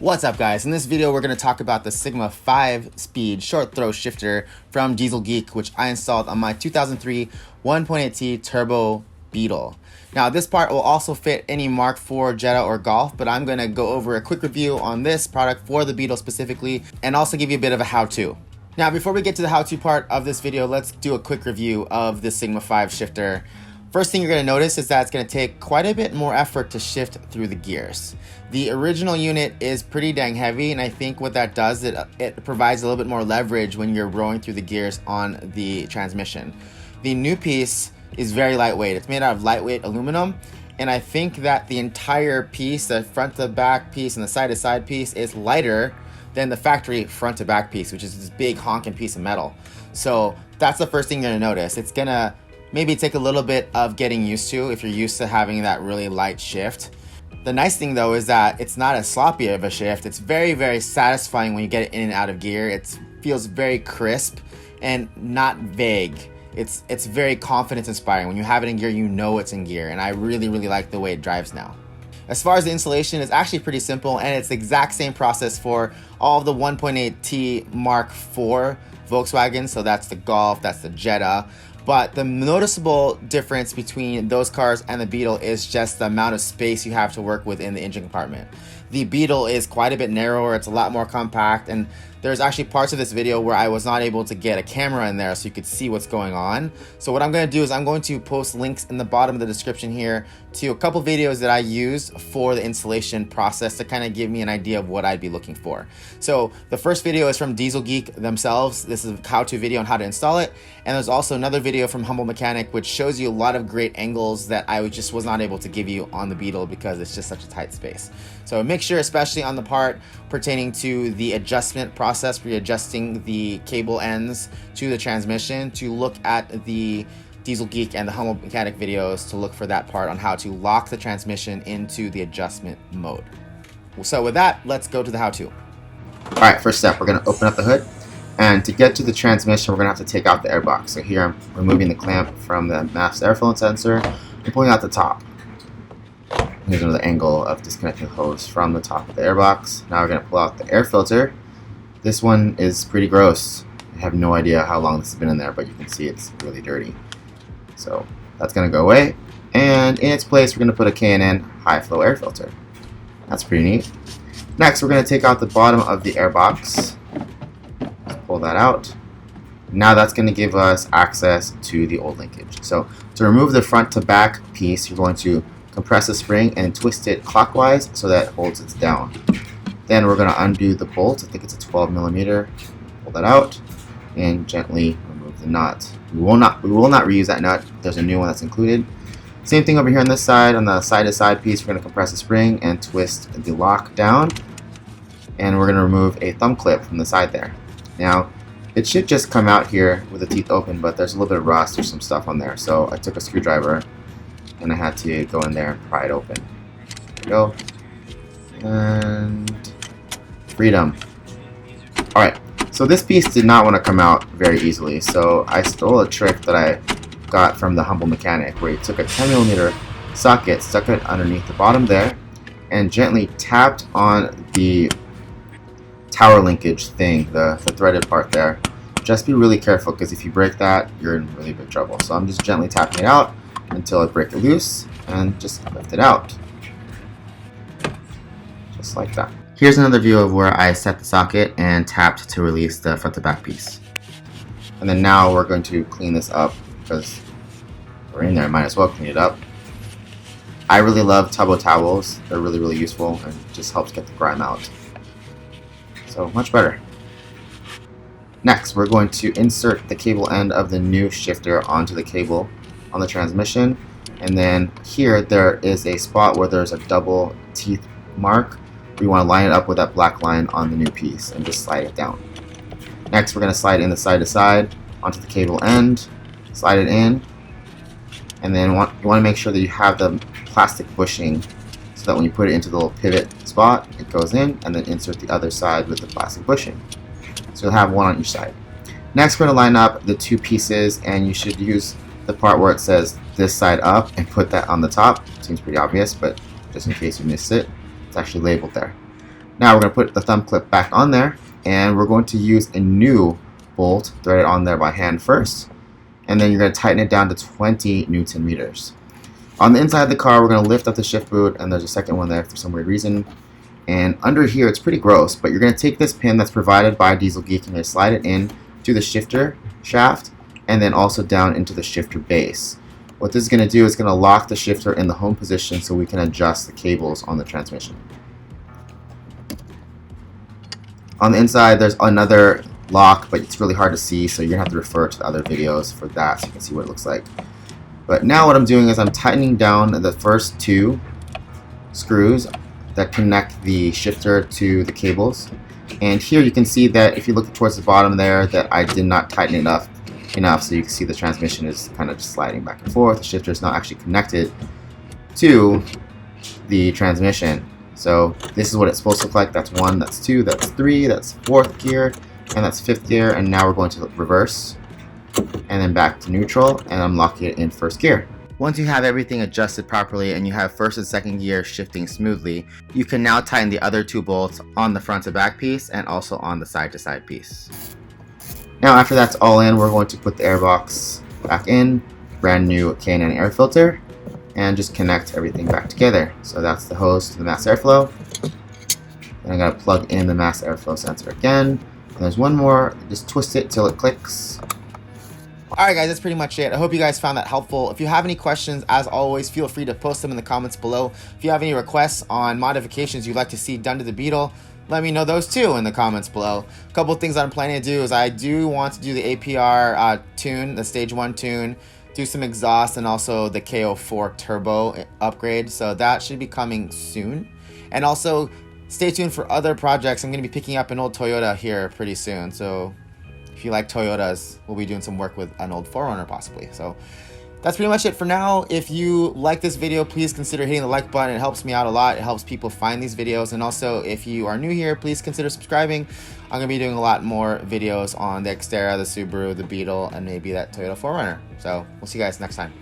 What's up, guys? In this video we're going to talk about the Sigma 5-speed short throw shifter from Dieselgeek, which I installed on my 2003 1.8T Turbo Beetle. Now this part will also fit any Mark IV Jetta or Golf, but I'm going to go over a quick review on this product for the Beetle specifically and also give you a bit of a how-to. Now before we get to the how-to part of this video, let's do a quick review of the Sigma 5 shifter. First thing you're going to notice is that it's going to take quite a bit more effort to shift through the gears. The original unit is pretty dang heavy, and I think what that does, it provides a little bit more leverage when you're rowing through the gears on the transmission. The new piece is very lightweight. It's made out of lightweight aluminum, and I think that the entire piece, the front to back piece and the side to side piece, is lighter than the factory front to back piece, which is this big honking piece of metal. So that's the first thing you're going to notice. It's going to maybe take a little bit of getting used to if you're used to having that really light shift. The nice thing though is that it's not as sloppy of a shift. It's very, very satisfying when you get it in and out of gear. It feels very crisp and not vague. It's very confidence inspiring. When you have it in gear, you know it's in gear, and I really, really like the way it drives now. As far as the installation, it's actually pretty simple, and it's the exact same process for all of the 1.8T Mark IV Volkswagen. So that's the Golf, that's the Jetta. But the noticeable difference between those cars and the Beetle is just the amount of space you have to work with in the engine compartment. The Beetle is quite a bit narrower, it's a lot more compact, and there's actually parts of this video where I was not able to get a camera in there so you could see what's going on. So what I'm going to do is I'm going to post links in the bottom of the description here to a couple videos that I used for the installation process to kind of give me an idea of what I'd be looking for. So the first video is from Dieselgeek themselves. This is a how-to video on how to install it. And there's also another video from Humble Mechanic which shows you a lot of great angles that I just was not able to give you on the Beetle because it's just such a tight space. So make sure, especially on the part pertaining to the adjustment process, readjusting the cable ends to the transmission, to look at the Dieselgeek and the Humble Mechanic videos to look for that part on how to lock the transmission into the adjustment mode. So with that, let's go to the how-to. Alright, first step, we're going to open up the hood, and to get to the transmission we're going to have to take out the airbox. So here I'm removing the clamp from the mass airflow sensor and pulling out the top. Here's another angle of disconnecting the hose from the top of the airbox. Now we're going to pull out the air filter. This one is pretty gross. I have no idea how long this has been in there, but you can see it's really dirty. So that's going to go away. And in its place, we're going to put a K&N high flow air filter. That's pretty neat. Next, we're going to take out the bottom of the airbox. Let's pull that out. Now that's going to give us access to the old linkage. So to remove the front to back piece, you're going to compress the spring and twist it clockwise so that it holds it down. Then we're going to undo the bolt. I think it's a 12mm. Pull that out and gently remove the nut. We will not reuse that nut. There's a new one that's included. Same thing over here on this side. On the side to side piece, we're going to compress the spring and twist the lock down. And we're going to remove a thumb clip from the side there. Now it should just come out here with the teeth open, but there's a little bit of rust or some stuff on there. So I took a screwdriver and I had to go in there and pry it open. There we go. And freedom. Alright, so this piece did not want to come out very easily, so I stole a trick that I got from the Humble Mechanic where he took a 10mm socket, stuck it underneath the bottom there, and gently tapped on the tower linkage thing, the threaded part there. Just be really careful because if you break that, you're in really big trouble. So I'm just gently tapping it out until I break it loose and just lift it out. Just like that. Here's another view of where I set the socket and tapped to release the front to back piece. And then now we're going to clean this up because we're in there, might as well clean it up. I really love tubbo towels. They're really, really useful and just helps get the grime out. So much better. Next, we're going to insert the cable end of the new shifter onto the cable on the transmission, and then here there is a spot where there's a double teeth mark. We want to line it up with that black line on the new piece and just slide it down. Next, we're going to slide in the side to side onto the cable end, slide it in, and then you want to make sure that you have the plastic bushing so that when you put it into the little pivot spot, it goes in, and then insert the other side with the plastic bushing. So you'll have one on each side. Next, we're going to line up the two pieces, and you should use the part where it says this side up and put that on the top. Seems pretty obvious, but just in case you missed it, it's actually labeled there. Now we're going to put the thumb clip back on there, and we're going to use a new bolt, thread it on there by hand first, and then you're going to tighten it down to 20 Newton meters. On the inside of the car, we're going to lift up the shift boot, and there's a second one there for some weird reason. And under here, it's pretty gross, but you're going to take this pin that's provided by Dieselgeek and you're going to slide it in to the shifter shaft, and then also down into the shifter base. What this is going to do is going to lock the shifter in the home position so we can adjust the cables on the transmission. On the inside, there's another lock, but it's really hard to see, so you're going to have to refer to the other videos for that so you can see what it looks like. But now what I'm doing is I'm tightening down the first two screws that connect the shifter to the cables. And here you can see that if you look towards the bottom there, that I did not tighten it enough so you can see the transmission is kind of just sliding back and forth. The shifter is not actually connected to the transmission. So this is what it's supposed to look like. That's 1, that's 2, that's 3, that's 4th gear, and that's 5th gear. And now we're going to reverse and then back to neutral, and I'm locking it in 1st gear. Once you have everything adjusted properly and you have 1st and 2nd gear shifting smoothly, you can now tighten the other 2 bolts on the front to back piece and also on the side to side piece. Now after that's all in, we're going to put the airbox back in, brand new K&N air filter, and just connect everything back together. So that's the hose to the mass airflow. Then I'm going to plug in the mass airflow sensor again. And there's one more, just twist it till it clicks. Alright guys, that's pretty much it. I hope you guys found that helpful. If you have any questions, as always, feel free to post them in the comments below. If you have any requests on modifications you'd like to see done to the Beetle, let me know those too in the comments below. A couple of things that I'm planning to do is I do want to do the APR tune, the stage 1 tune, do some exhaust, and also the MK4 Turbo upgrade. So that should be coming soon. And also, stay tuned for other projects. I'm going to be picking up an old Toyota here pretty soon. So if you like Toyotas, we'll be doing some work with an old 4Runner possibly. So that's pretty much it for now. If you like this video, please consider hitting the like button. It helps me out a lot. It helps people find these videos. And also, if you are new here, please consider subscribing. I'm going to be doing a lot more videos on the Xterra, the Subaru, the Beetle, and maybe that Toyota 4Runner. So we'll see you guys next time.